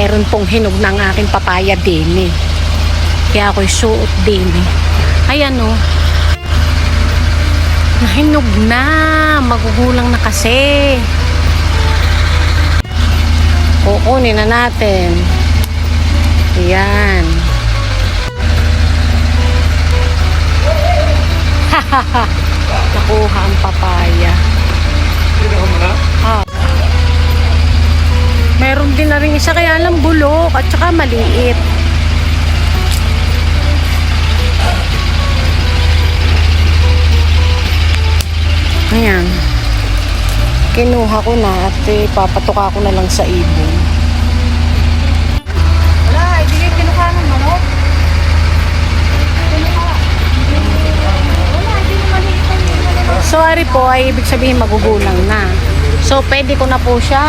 meron pong hinog ng aking papaya din eh. Kaya ako'y suot din eh. Ayan o. Nahinog na. Magugulang na kasi. Kukunin na natin. Ayan. Hahaha. Nakuha ang papaya. Ah. Meron din na rin isa kaya lang bulok at saka maliit. Ayan. Kinuha ko na at papatuka ko na lang sa ibon. Wala, hindi kayo kinuha ng manok. Wala, hindi naman ito. So, ari po ay ibig sabihin magugulang na. So, pwede ko na po siyang